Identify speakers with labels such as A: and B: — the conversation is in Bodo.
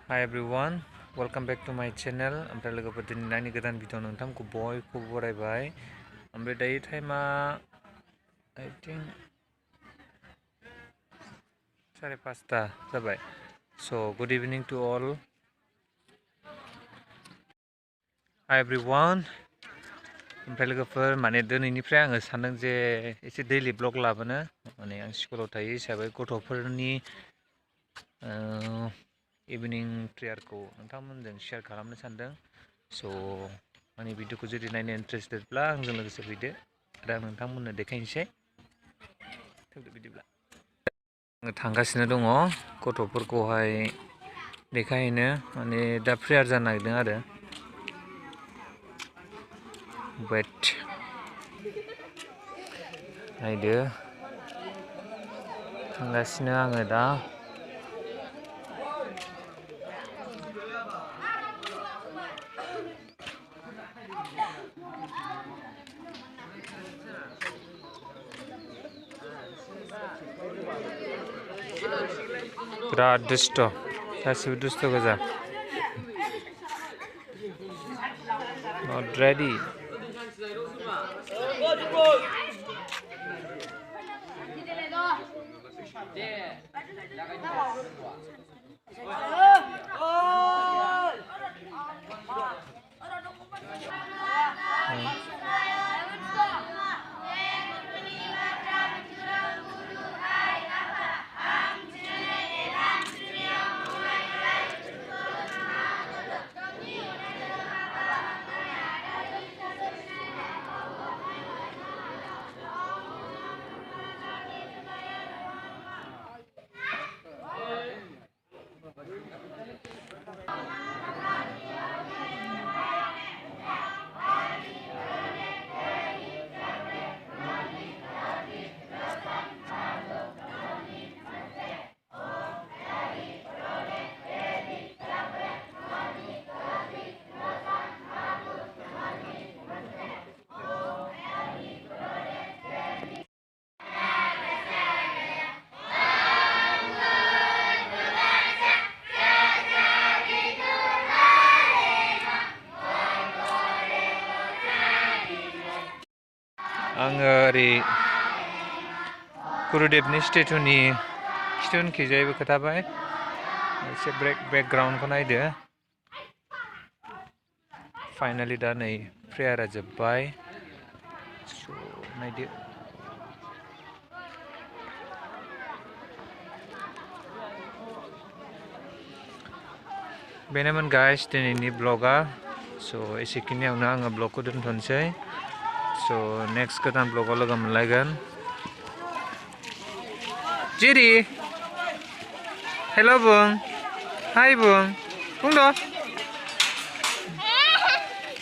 A: Hi everyone, welcome back to my channel. ओमफ्राय लोगोफोर दिनै नायनो गोदान भिडिअ नोंथांमोनखौ बयखौबो बरायबाय। ओमफ्राय दायो टाइमा I think 5:30 जाबाय. So good evening to all. Hi everyone. ओमफ्राय लोगोफोर माने दिनैनिफ्राय आङो सानदों जे एसे दैलि ब्लग लाबोनो माने आं स्कुलाव थायो हिसाबै गथ'फोरनि इभिनिं प्रेयारखौ नोंथांमोनजों शेयार खालामनो सानदों। स' आंनि भिडिअखौ जुदि नायनो इन्टारेस्टेडब्ला आंजों लोगोसे फैदो आरो आं नोंथांमोननो देखायनोसै। थौदो बिदिब्ला आङो थांगासिनो दङ गथ'फोरखौहाय देखायहैनो माने दा प्रेयार जानो नागिरदों आरो वेट नायदो थांगासिनो आङो दा। बिराद दुस्ट गासिबो दुस्ट गोजा नट रेडि आङो ओरै गुरुदेबनि स्टेचुनि खिथुनखैजायबो खोथाबाय एसे बेकग्राउन्डखौ नायदो। फाइनालि दा नै प्रेयारा जोब्बाय। स' नायदो बेनोमोन गाइस दिनैनि ब्लगा। स' एसेखिनियावनो आङो ब्लगखौ दोनथ'नोसै। स' नेक्स्ट गोदान ब्लगाव लोगो मोनलायगोन। जिरि हेल' बुं हाय बुं बुंद'